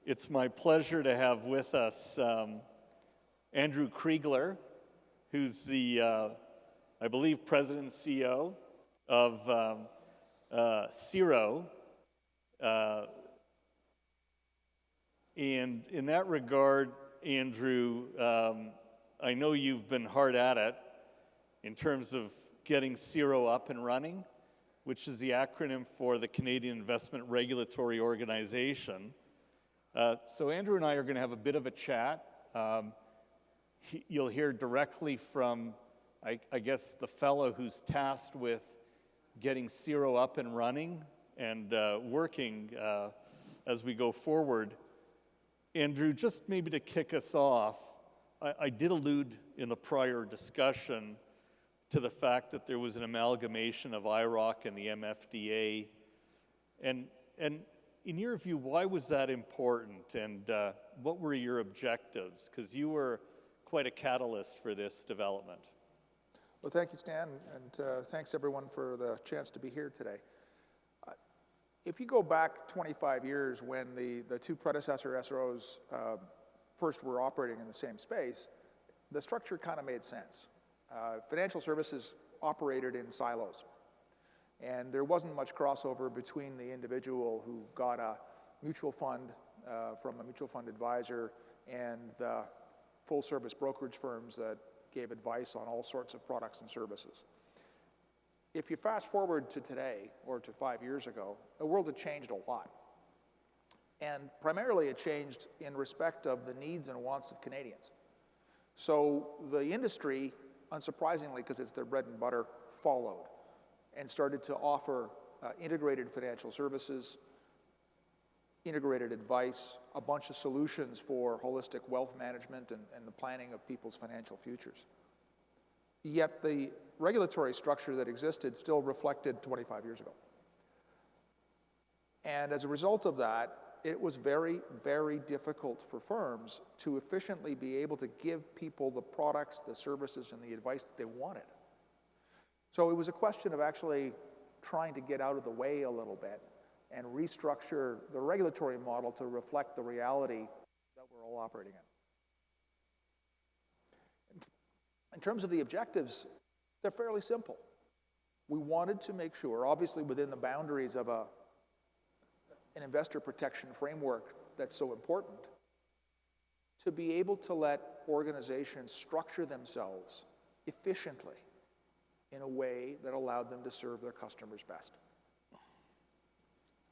It's my pleasure to have with us Andrew Kriegler, who's the, I believe, President and CEO of CIRO. And in that regard, Andrew, I know you've been hard at it in terms of getting CIRO up and running, which is the acronym for the Canadian Investment Regulatory Organization. So Andrew and I are going to have a bit of a chat. You'll hear directly from, I guess, the fellow who's tasked with getting CIRO up and running and working as we go forward. Andrew, just maybe to kick us off, I did allude in the prior discussion to the fact that there was an amalgamation of IROC and the MFDA. And in your view, why was that important, and what were your objectives? Because you were quite a catalyst for this development. Well, thank you, Stan, and thanks everyone for the chance to be here today. If you go back 25 years when the two predecessor SROs first were operating in the same space, the structure kind of made sense. Financial services operated in silos, and there wasn't much crossover between the individual who got a mutual fund from a mutual fund advisor and the full-service brokerage firms that gave advice on all sorts of products and services. If you fast forward to today, or to 5 years ago, the world had changed a lot. And primarily it changed in respect of the needs and wants of Canadians. So the industry, unsurprisingly, because it's their bread and butter, followed and started to offer integrated financial services, integrated advice, a bunch of solutions for holistic wealth management and the planning of people's financial futures. Yet the regulatory structure that existed still reflected 25 years ago. And as a result of that, it was very, very difficult for firms to efficiently be able to give people the products, the services, and the advice that they wanted. So it was a question of actually trying to get out of the way a little bit and restructure the regulatory model to reflect the reality that we're all operating in. In terms of the objectives, they're fairly simple. We wanted to make sure, obviously within the boundaries of an investor protection framework that's so important, to be able to let organizations structure themselves efficiently in a way that allowed them to serve their customers best.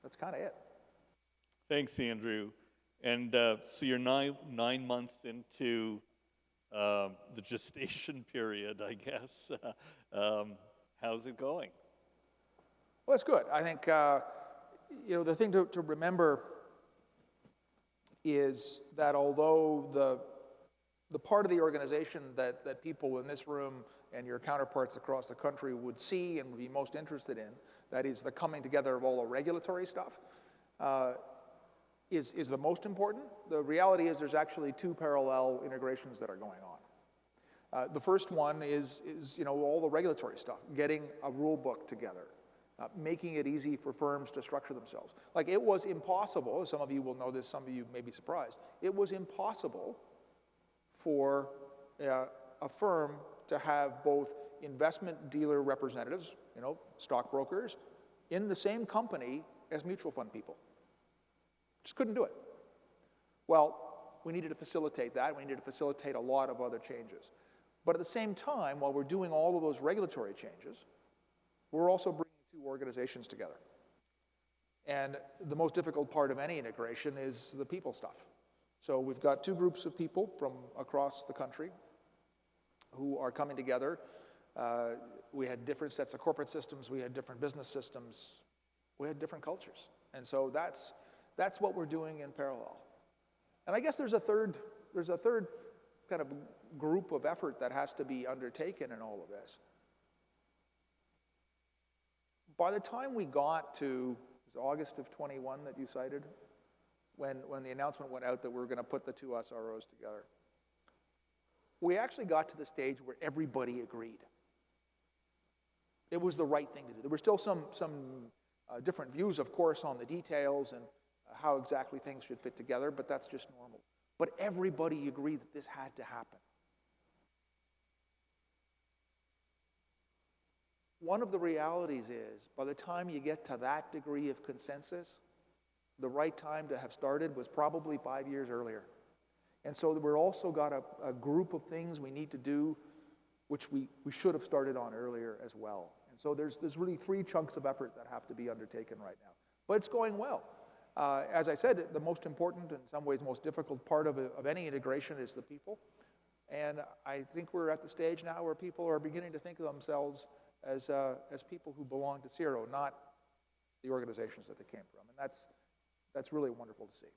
That's kind of it. Thanks, Andrew. And so you're nine months into the gestation period, I guess. How's it going? Well, it's good. I think the thing to remember is that although the part of the organization that people in this room and your counterparts across the country would see and would be most interested in, that is the coming together of all the regulatory stuff, is the most important. The reality is there's actually two parallel integrations that are going on. The first one is all the regulatory stuff, getting a rule book together, making it easy for firms to structure themselves. Like, it was impossible, some of you will know this, some of you may be surprised, it was impossible for a firm to have both investment dealer representatives, stockbrokers, in the same company as mutual fund people. Just couldn't do it. Well, we needed to facilitate that. We needed to facilitate a lot of other changes. But at the same time, while we're doing all of those regulatory changes, we're also bringing two organizations together. And the most difficult part of any integration is the people stuff. So we've got two groups of people from across the country who are coming together. We had different sets of corporate systems. We had different business systems. We had different cultures. And so that's what we're doing in parallel. And I guess there's a third kind of group of effort that has to be undertaken in all of this. By the time we got to, it was August of 21 that you cited, when the announcement went out that we were going to put the two SROs together, we actually got to the stage where everybody agreed. It was the right thing to do. There were still some different views, of course, on the details and how exactly things should fit together, but that's just normal. But everybody agreed that this had to happen. One of the realities is, by the time you get to that degree of consensus, the right time to have started was probably 5 years earlier. And so we've also got a group of things we need to do, which we should have started on earlier as well. And so there's really 3 chunks of effort that have to be undertaken right now. But it's going well. As I said, the most important, in some ways most difficult part of any integration is the people. And I think we're at the stage now where people are beginning to think of themselves as people who belong to CIRO, not the organizations that they came from. And that's really wonderful to see.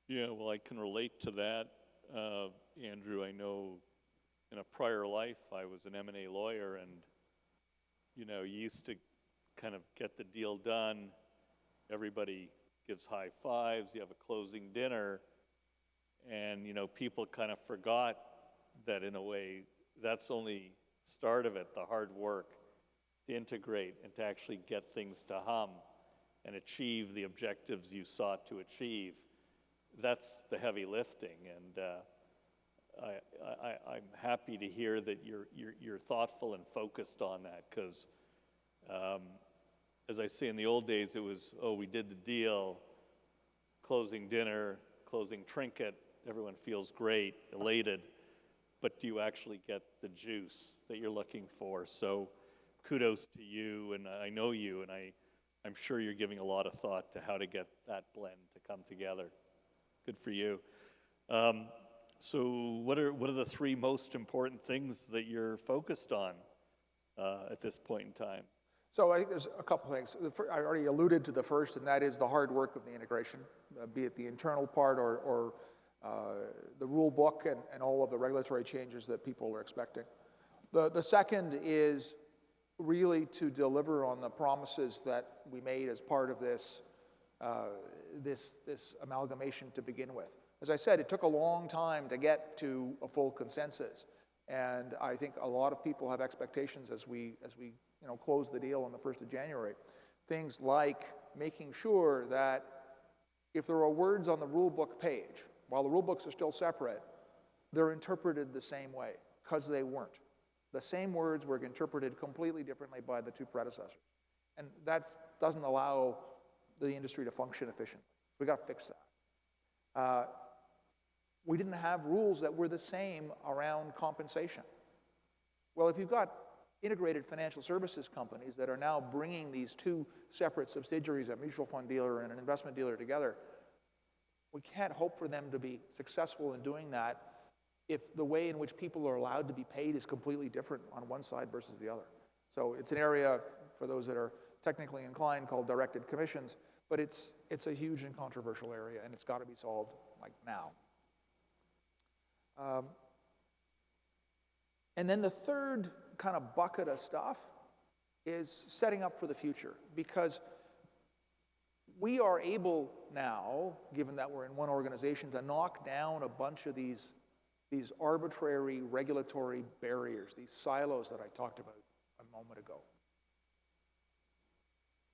Yeah, well, I can relate to that, Andrew. I know in a prior life I was an M&A lawyer, and you used to kind of get the deal done. Everybody gives high fives. You have a closing dinner, and people kind of forgot that in a way that's only start of it, the hard work to integrate and to actually get things to hum and achieve the objectives you sought to achieve. That's the heavy lifting, and I'm happy to hear that you're thoughtful and focused on that, because as I say, in the old days it was, we did the deal, closing dinner, closing trinket, everyone feels great, elated, but do you actually get the juice that you're looking for? So kudos to you, and I know you, and I'm sure you're giving a lot of thought to how to get that blend to come together. Good for you. So what are the 3 most important things that you're focused on at this point in time? So I think there's a couple things. I already alluded to the first, and that is the hard work of the integration, be it the internal part or the rule book and all of the regulatory changes that people are expecting. The second is really to deliver on the promises that we made as part of this amalgamation to begin with. As I said, it took a long time to get to a full consensus, and I think a lot of people have expectations as we close the deal on the 1st of January. Things like making sure that if there are words on the rule book page, while the rule books are still separate, they're interpreted the same way, because they weren't. The same words were interpreted completely differently by the 2 predecessors. And that doesn't allow the industry to function efficiently. We got to fix that. We didn't have rules that were the same around compensation. Well, if you've got integrated financial services companies that are now bringing these 2 separate subsidiaries, a mutual fund dealer and an investment dealer, together, we can't hope for them to be successful in doing that if the way in which people are allowed to be paid is completely different on one side versus the other. So it's an area, for those that are technically inclined, called directed commissions, but it's a huge and controversial area, and it's got to be solved like now. And then the third kind of bucket of stuff is setting up for the future, because we are able now, given that we're in one organization, to knock down a bunch of these arbitrary regulatory barriers, these silos that I talked about a moment ago.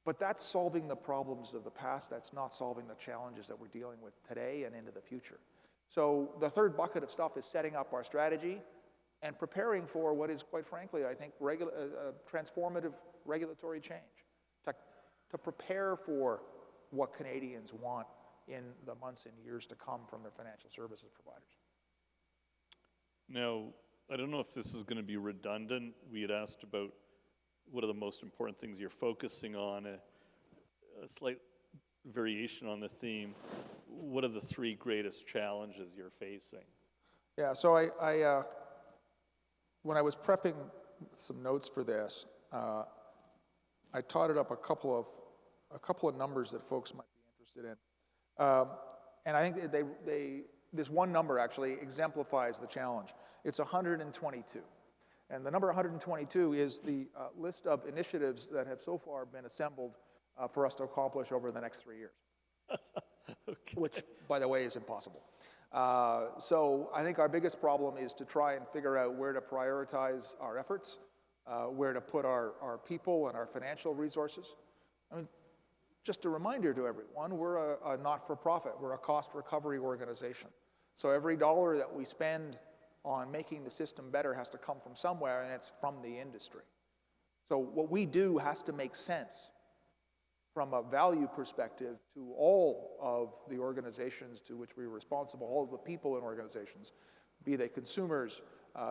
But that's solving the problems of the past. That's not solving the challenges that we're dealing with today and into the future. So the third bucket of stuff is setting up our strategy and preparing for what is, quite frankly, I think, transformative regulatory change, to prepare for what Canadians want in the months and years to come from their financial services providers. Now, I don't know if this is going to be redundant. We had asked about what are the most important things you're focusing on, a slight variation on the theme. What are the 3 greatest challenges you're facing? Yeah, so I when I was prepping some notes for this, I totted up a couple of numbers that folks might be interested in, and I think this one number actually exemplifies the challenge. It's 122, and the number 122 is the list of initiatives that have so far been assembled for us to accomplish over the next 3 years. Okay. Which, by the way, is impossible. So I think our biggest problem is to try and figure out where to prioritize our efforts, where to put our people and our financial resources. I mean, just a reminder to everyone, we're a not-for-profit. We're a cost recovery organization. So every dollar that we spend on making the system better has to come from somewhere, and it's from the industry. So what we do has to make sense from a value perspective to all of the organizations to which we're responsible, all of the people in organizations, be they consumers,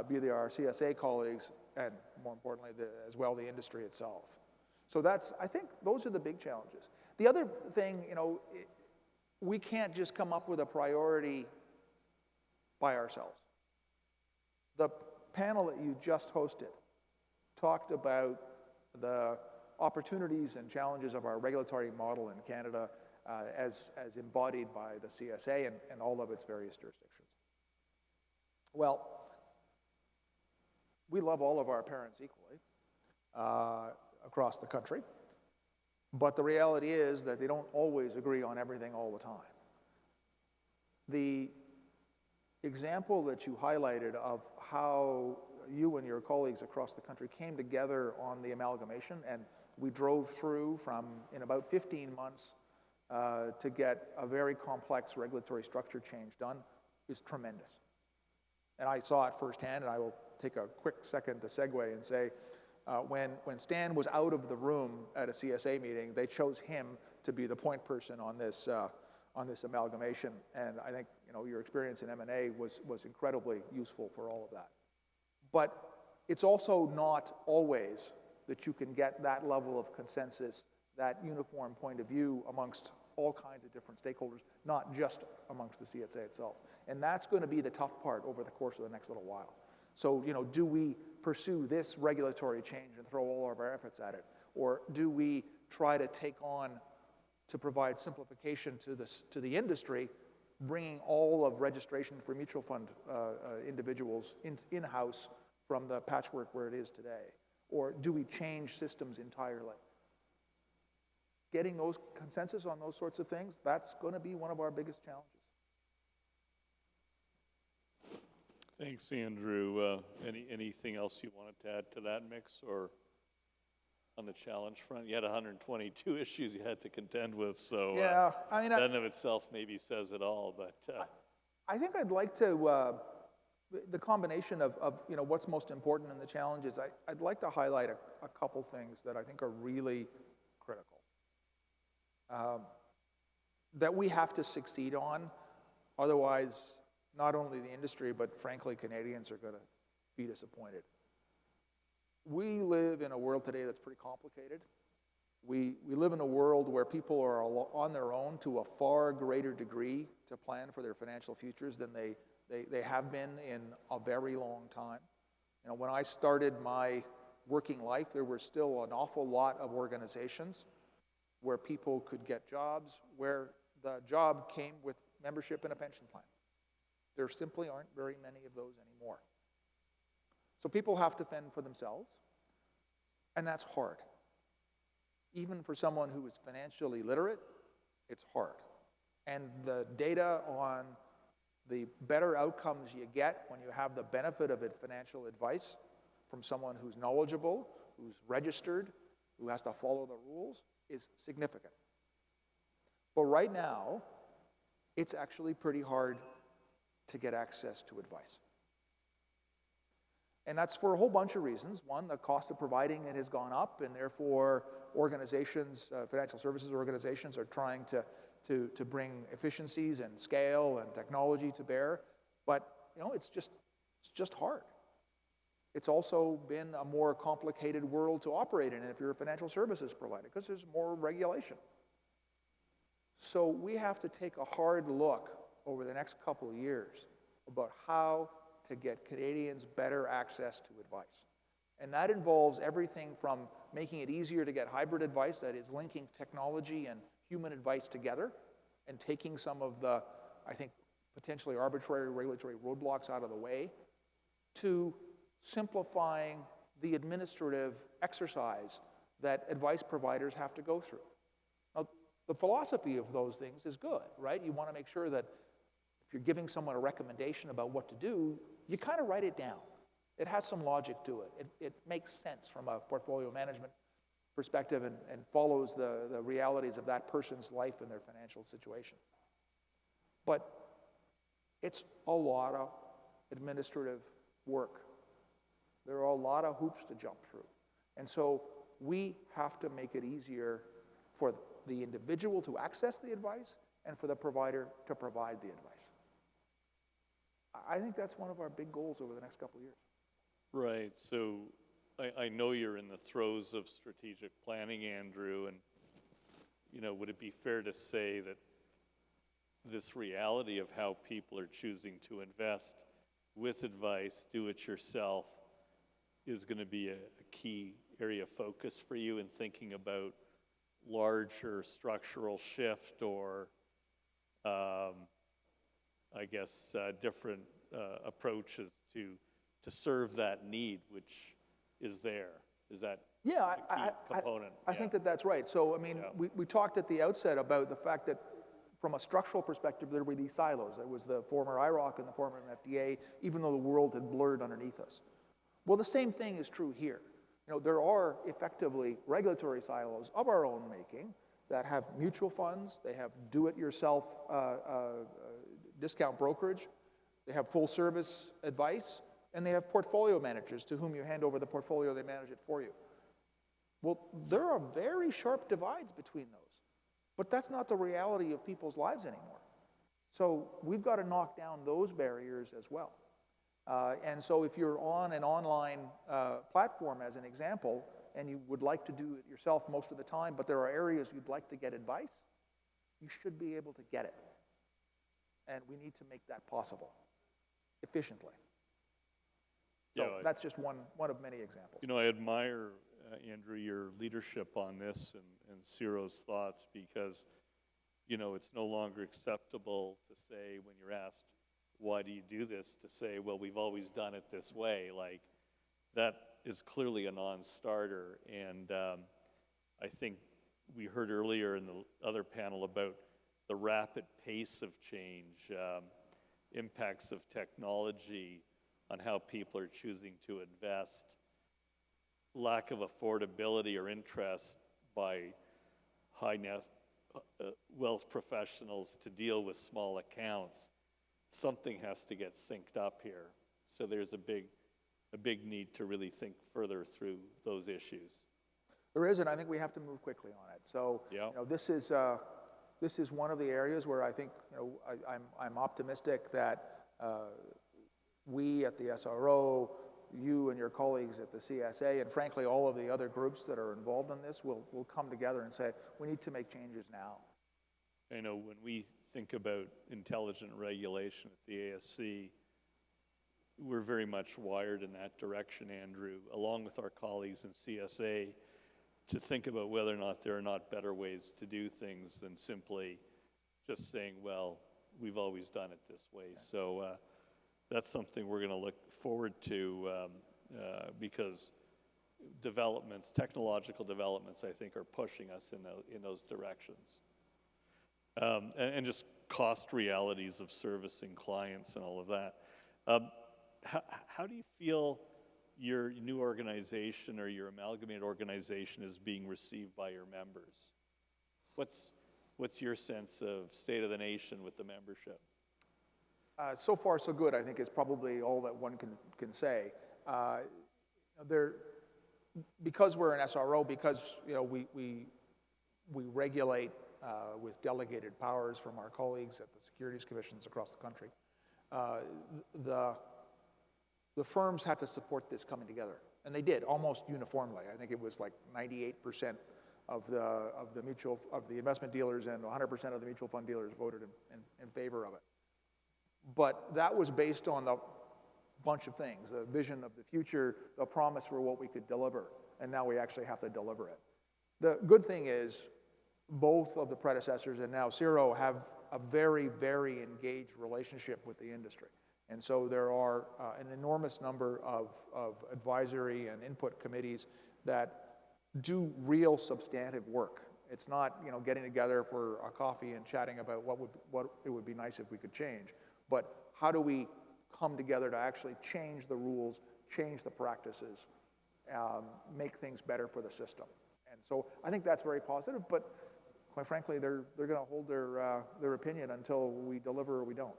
be they our CSA colleagues, and more importantly, as well, the industry itself. So I think those are the big challenges. The other thing, we can't just come up with a priority by ourselves. The panel that you just hosted talked about the opportunities and challenges of our regulatory model in Canada as embodied by the CSA and all of its various jurisdictions. Well, we love all of our parents equally across the country, but the reality is that they don't always agree on everything all the time. The example that you highlighted of how you and your colleagues across the country came together on the amalgamation, and we drove through in about 15 months to get a very complex regulatory structure change done, is tremendous. And I saw it firsthand, and I will take a quick second to segue and say, when Stan was out of the room at a CSA meeting, they chose him to be the point person on this amalgamation, and I think your experience in M&A was incredibly useful for all of that. But it's also not always that you can get that level of consensus, that uniform point of view amongst all kinds of different stakeholders, not just amongst the CSA itself. And that's going to be the tough part over the course of the next little while. So, do we pursue this regulatory change and throw all of our efforts at it? Or do we try to take on, to provide simplification to the industry, bringing all of registration for mutual fund individuals in-house from the patchwork where it is today? Or do we change systems entirely? Getting those consensus on those sorts of things, that's going to be one of our biggest challenges. Thanks, Andrew. Anything else you wanted to add to that mix, or on the challenge front? You had 122 issues you had to contend with, so yeah, that in of itself maybe says it all. But I think I'd like to, the combination of what's most important in the challenges, I'd like to highlight a couple things that I think are really critical, that we have to succeed on. Otherwise, not only the industry, but frankly, Canadians are going to be disappointed. We live in a world today that's pretty complicated. We live in a world where people are on their own to a far greater degree to plan for their financial futures than they have been in a very long time. When I started my working life, there were still an awful lot of organizations where people could get jobs, where the job came with membership in a pension plan. There simply aren't very many of those anymore. So people have to fend for themselves, and that's hard. Even for someone who is financially literate, it's hard. And the data on the better outcomes you get when you have the benefit of financial advice from someone who's knowledgeable, who's registered, who has to follow the rules, is significant. But right now, it's actually pretty hard to get access to advice. And that's for a whole bunch of reasons. One, the cost of providing it has gone up, and therefore organizations, financial services organizations, are trying to bring efficiencies and scale and technology to bear. But it's just hard. It's also been a more complicated world to operate in if you're a financial services provider, because there's more regulation. So we have to take a hard look over the next couple of years about how to get Canadians better access to advice. And that involves everything from making it easier to get hybrid advice, that is linking technology and human advice together and taking some of the, I think, potentially arbitrary regulatory roadblocks out of the way, to simplifying the administrative exercise that advice providers have to go through. Now, the philosophy of those things is good, right? You want to make sure that if you're giving someone a recommendation about what to do, you kind of write it down. It has some logic to it. It makes sense from a portfolio management perspective and follows the realities of that person's life and their financial situation. But it's a lot of administrative work. There are a lot of hoops to jump through. And so we have to make it easier for the individual to access the advice and for the provider to provide the advice. I think that's one of our big goals over the next couple of years. Right. So I know you're in the throes of strategic planning, Andrew, and would it be fair to say that this reality of how people are choosing to invest with advice, do it yourself, is going to be a key area of focus for you in thinking about larger structural shift or, different approaches to serve that need, which is there? Is that a key component? I think that's right. So, I mean, we talked at the outset about the fact that from a structural perspective, there were these silos. There was the former IROC and the former FDA, even though the world had blurred underneath us. Well, the same thing is true here. There are effectively regulatory silos of our own making that have mutual funds, they have do-it-yourself discount brokerage, they have full-service advice, and they have portfolio managers to whom you hand over the portfolio, they manage it for you. Well, there are very sharp divides between those, but that's not the reality of people's lives anymore. So we've got to knock down those barriers as well. And so if you're on an online platform, as an example, and you would like to do it yourself most of the time, but there are areas you'd like to get advice, you should be able to get it. And we need to make that possible efficiently. So that's just one of many examples. I admire, Andrew, your leadership on this and CIRO's thoughts, because, it's no longer acceptable to say when you're asked, why do you do this, to say, well, we've always done it this way. Like, that is clearly a non-starter. And I think we heard earlier in the other panel about the rapid pace of change, impacts of technology on how people are choosing to invest, lack of affordability or interest by high net wealth professionals to deal with small accounts. Something has to get synced up here. So there's a big need to really think further through those issues. There is, and I think we have to move quickly on it. So this is one of the areas where I think I'm optimistic that we at the SRO, you and your colleagues at the CSA, and frankly all of the other groups that are involved in this will come together and say, we need to make changes now. I know when we think about intelligent regulation at the ASC, we're very much wired in that direction, Andrew, along with our colleagues in CSA, to think about whether or not there are not better ways to do things than simply just saying, well, we've always done it this way. Yeah. So that's something we're going to look forward to because technological developments, I think, are pushing us in those directions. And just cost realities of servicing clients and all of that. How do you feel your new organization or your amalgamated organization is being received by your members? What's your sense of state of the nation with the membership? So far, so good, I think, is probably all that one can say. Because we're an SRO, because we regulate with delegated powers from our colleagues at the securities commissions across the country, the firms had to support this coming together, and they did almost uniformly. I think it was like 98% of the investment dealers and 100% of the mutual fund dealers voted in favor of it. But that was based on a bunch of things: the vision of the future, the promise for what we could deliver, and now we actually have to deliver it. The good thing is, both of the predecessors and now CIRO have a very, very engaged relationship with the industry. And so there are an enormous number of advisory and input committees that do real substantive work. It's not getting together for a coffee and chatting about what it would be nice if we could change, but how do we come together to actually change the rules, change the practices, make things better for the system. And So I think that's very positive, but quite frankly, they're going to hold their opinion until we deliver or we don't.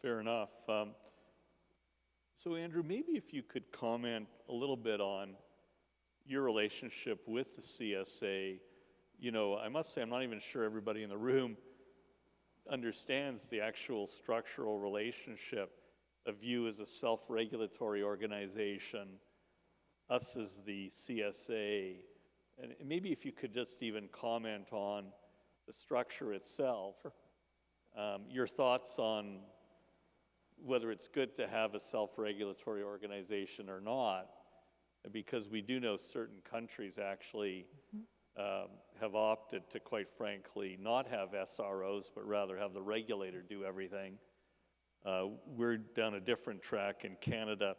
Fair enough. So Andrew, maybe if you could comment a little bit on your relationship with the CSA. You know, I must say I'm not even sure everybody in the room understands the actual structural relationship of you as a self-regulatory organization, us as the CSA, and maybe if you could just even comment on the structure itself. Sure. Your thoughts on whether it's good to have a self-regulatory organization or not, because we do know certain countries actually have opted to, quite frankly, not have SROs, but rather have the regulator do everything. We're down a different track in Canada.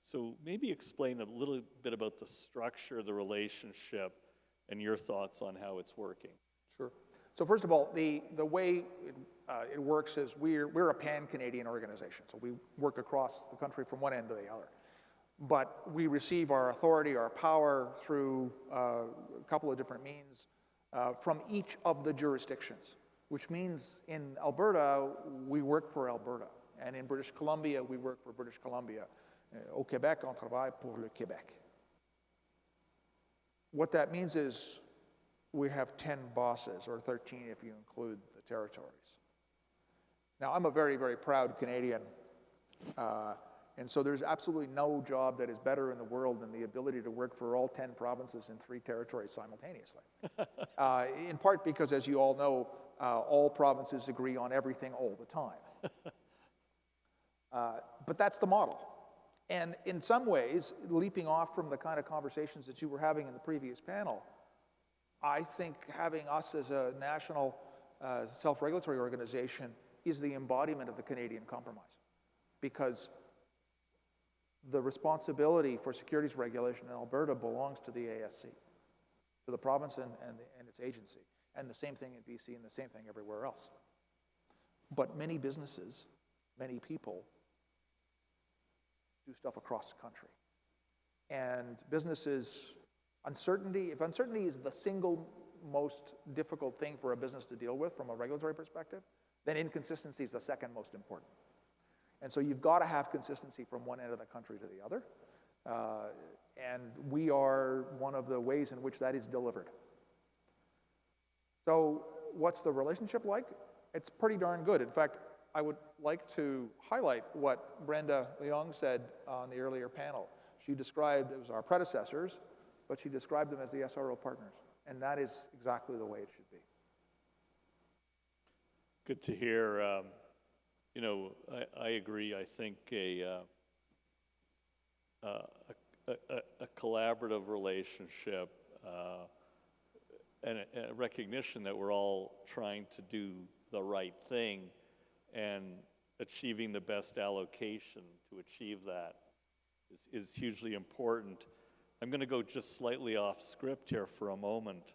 So maybe explain a little bit about the structure, the relationship, and your thoughts on how it's working. Sure. So first of all, the way it works is we're a pan-Canadian organization. So we work across the country from one end to the other. But we receive our authority, our power through a couple of different means from each of the jurisdictions, which means in Alberta, we work for Alberta. And in British Columbia, we work for British Columbia. Au Québec, on travaille pour le Québec. What that means is we have 10 bosses, or 13 if you include the territories. Now, I'm a very, very proud Canadian. And so there's absolutely no job that is better in the world than the ability to work for all 10 provinces and 3 territories simultaneously. In part because, as you all know, all provinces agree on everything all the time. But that's the model. And in some ways, leaping off from the kind of conversations that you were having in the previous panel, I think having us as a national self-regulatory organization is the embodiment of the Canadian compromise. Because the responsibility for securities regulation in Alberta belongs to the ASC, to the province and its agency, and the same thing in BC and the same thing everywhere else. But many businesses, many people do stuff across the country. And businesses, if uncertainty is the single most difficult thing for a business to deal with from a regulatory perspective, then inconsistency is the second most important. And so you've got to have consistency from one end of the country to the other. And we are one of the ways in which that is delivered. So what's the relationship like? It's pretty darn good. In fact, I would like to highlight what Brenda Leong said on the earlier panel. She described, it was our predecessors, but she described them as the SRO partners. And that is exactly the way it should be. Good to hear. You know, I agree. I think a collaborative relationship and a recognition that we're all trying to do the right thing and achieving the best allocation to achieve that is hugely important. I'm going to go just slightly off script here for a moment,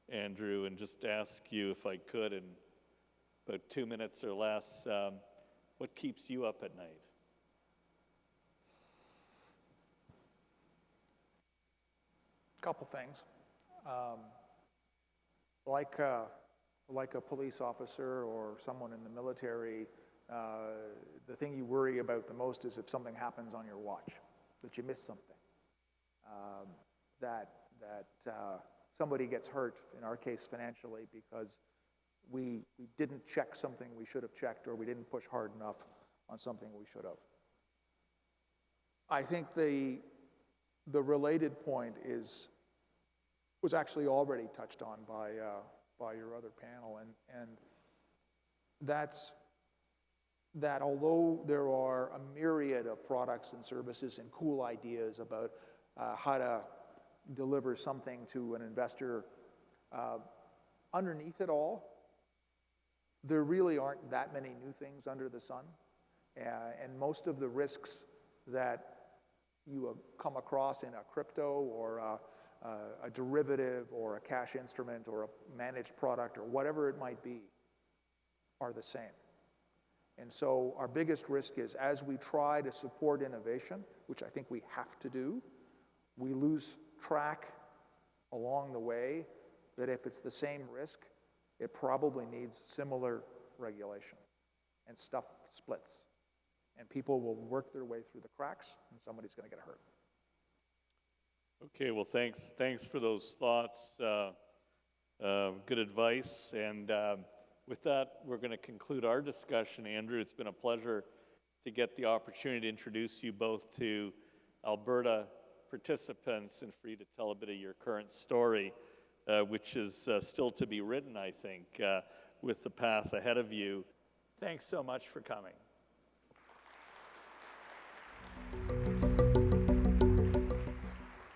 Andrew, and just ask you if I could in about 2 minutes or less, what keeps you up at night? A couple things. Like a police officer or someone in the military, the thing you worry about the most is if something happens on your watch, that you miss something, that somebody gets hurt, in our case financially, because we didn't check something we should have checked, or we didn't push hard enough on something we should have. I think the related point was actually already touched on by your other panel, and that's that although there are a myriad of products and services and cool ideas about how to deliver something to an investor, underneath it all, there really aren't that many new things under the sun, and most of the risks that you come across in a crypto or a derivative or a cash instrument or a managed product or whatever it might be are the same. And so our biggest risk is, as we try to support innovation, which I think we have to do, we lose track along the way that if it's the same risk, it probably needs similar regulation. And stuff splits. And people will work their way through the cracks, and somebody's going to get hurt. Okay, well, thanks for those thoughts. Good advice. And with that, we're going to conclude our discussion. Andrew, it's been a pleasure to get the opportunity to introduce you both to Alberta participants and for you to tell a bit of your current story, which is still to be written, I think, with the path ahead of you. Thanks so much for coming.